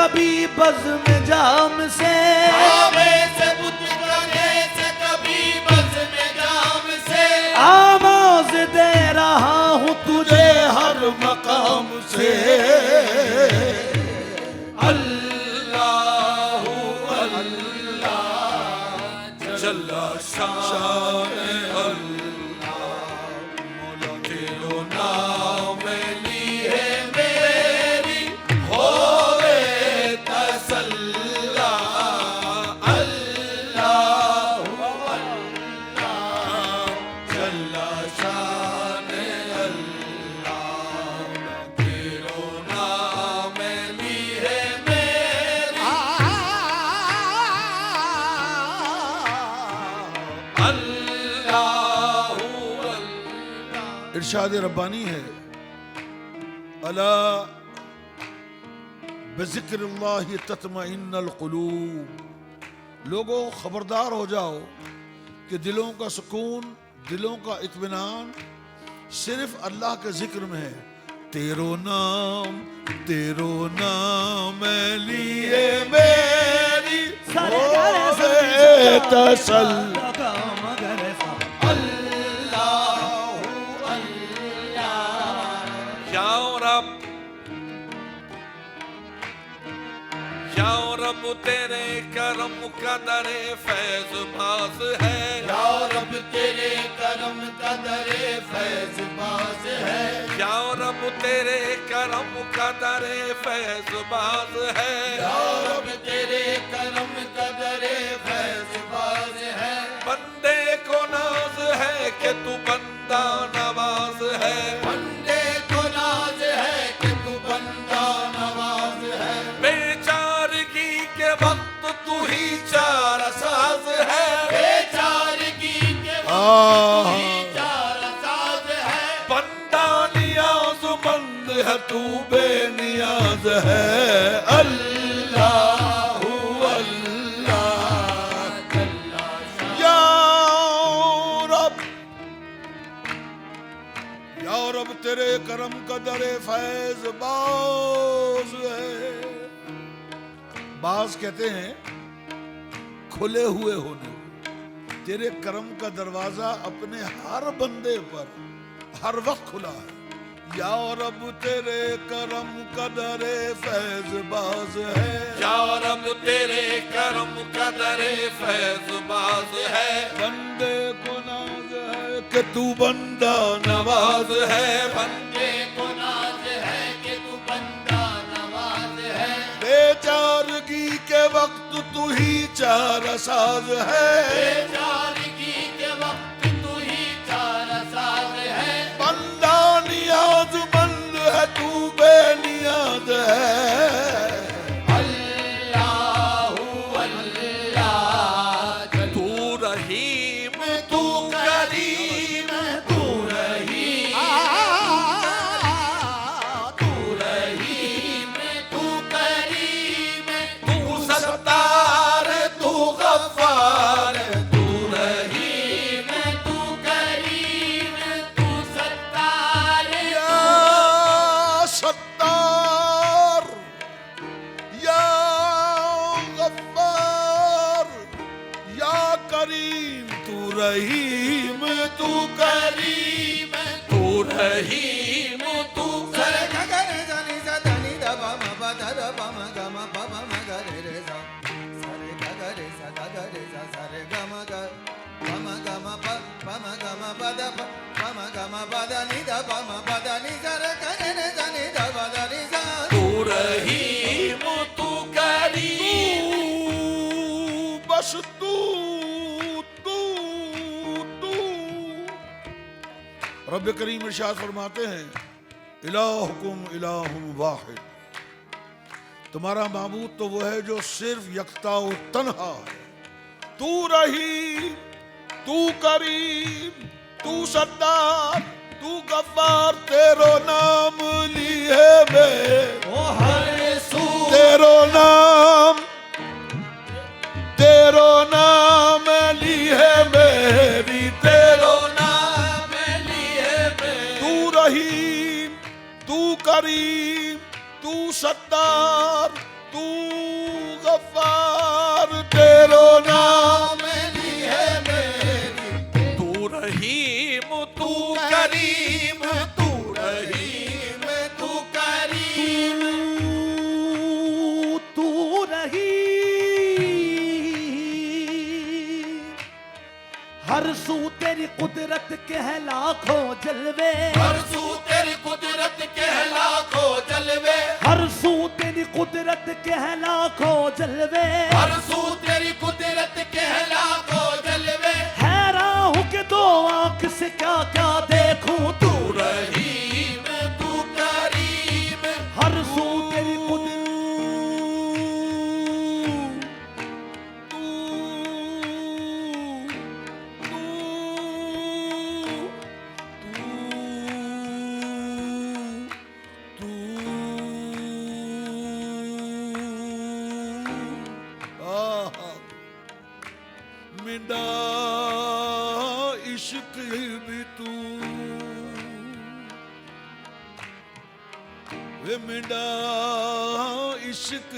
कभी बज़्म जाम से, से बुत बने से कभी बज़्म जाम से, आवाज दे रहा हूँ तुझे हर मकाम से। अल्लाहु अल्लाह जल्ला शान अल्लाह, मौला तेरो नाम लिए मेरी होवे तसल्ला। अल्लाहु अल्लाह जल्ला शान अल्लाह, तेरो नाम लिए मेरी अल्लाहु अल्लाह। इरशाद रब्बानी है, अला बिज़िक्रिल्लाहि तत्मइन्नुल क़ुलूब। लोगों खबरदार हो जाओ कि दिलों का सुकून, दिलों का इत्मीनान सिर्फ अल्लाह के जिक्र में है। तेरो नाम लिए मेरी होवे तसल्ला। या रब तेरे करम का दरे फैज़ बाज़ है, या रब तेरे करम का दरे फैज़ बाज़ है, या रब तेरे करम का दरे फैज़ बाज़ है, या रब तेरे करम का दरे फैज़ बाज़ है। बंदे को नाज है कि तू बंदा नवाज है, बंदे को नाज है कि तू बंदा नवाज है। बेचारगी के वक्त तू ही चार साज है, बेचारगी के वक्त तू ही चार साज है। बंदा नियाज़मंद है तू बेनियाज है। अल्लाहु अल्लाह या रब तेरे करम का दरे फैज बाज है। बाज कहते हैं खुले हुए होने। तेरे करम का दरवाजा अपने हर बंदे पर हर वक्त खुला है। या रब तेरे करम का दरे फैज बाज है, या रब तेरे करम का दरे फैज़ बाज़ है। बंदे को नाज है कि तू बंदा नवाज है, बंदे को नाज है कि तू बंदा नवाज है। बेचारगी के वक्त तू ही चार साज है, बेचारगी के वक्त तू ही चार साज है। बंदा नियाज़मंद है तू बेनियाज है। अल्लाहु अल्लाह तू रहीम तू करीम तू रहीम, तू रहीम तू करीम तू सत्तार तू गफ्फार, तू रहीम तू करीम तू सत्तार। या सत्तार या गफ्फार या करीम तू रहीम तू करीम तू रहीम तू तू रहीम तू करीम। बस तू रब करीम इरशाद फरमाते हैं, इलाहुकुम इलाहुम वाहिद। तुम्हारा माबूद तो वो है जो सिर्फ यकता और तन्हा है। तू रहीम तू करीम तू सत्तार तू गफ्फार, तेरो नाम लिए मैं ओ हर सू तेरो नाम ली है मेरी, तेरो नाम लिए तू रहीम तू करीम तू सत्तार तू करीम, तू रहीम, तू करीम, तू रही हर सू तेरी कुदरत के है लाखों जलवे, हर सू तेरी कुदरत के है लाखों जलवे, हर सू तेरी कुदरत के है लाखों जलवे, हर सू तेरी कुदरत के है लाखों जलवे। हैरान हूँ कि दो आंख से क्या क्या देखूं, तू रहीम, तू करीम, हर सू तेरी कुदरत मिंडा इश्क भी तू, वे मिंडा इश्क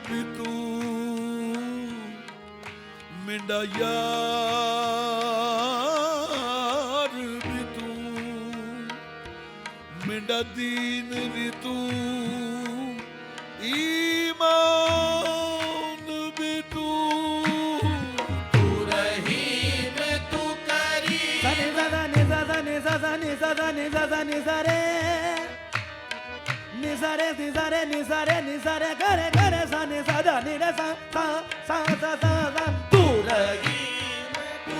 भी तू, मिंडा यार भी तू, मिंडा दीन भी तू, ईमान भी तू। निजारे निजारे निजारे निजारे गरे गरे सा निजादा निरे सा सा सा सा सा सा तू रहीम, तू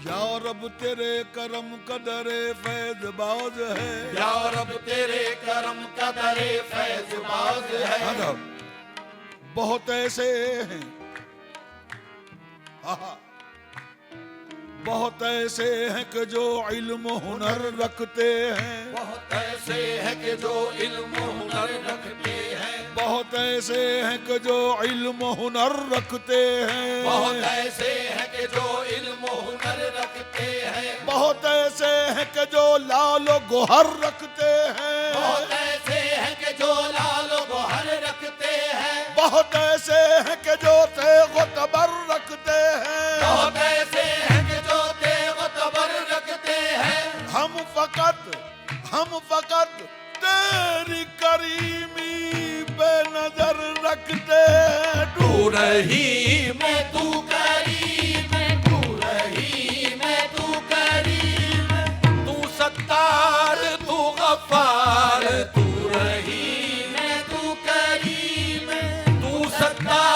या रब तेरे करम कदरे फैज बाज है, या रब तेरे करम कदरे फैज बाज है। बहुत ऐसे हैं, बहुत ऐसे हैं कि जो इल्म हुनर रखते हैं, बहुत ऐसे हैं कि जो इल्म हुनर रखते हैं, बहुत ऐसे हैं कि जो इल्म हुनर रखते हैं, बहुत ऐसे हैं कि जो इल्म हुनर रखते हैं, बहुत ऐसे हैं कि जो लाल गोहर रखते हैं, बहुत ऐसे हैं कि जो लाल गोहर रखते हैं, बहुत ऐसे हैं कि जो तेग तबर रखते हैं, बहुत ऐसे हैं कि जो तेग तबर रखते हैं। हम फकत तेरी करीमी पे नजर रखते हैं। तू रहीम, तू करीम, तू रहीम, तू करीम, तू सत्तार, तू गफ्फार, तू रहीम, तू करीम, तू सत्तार,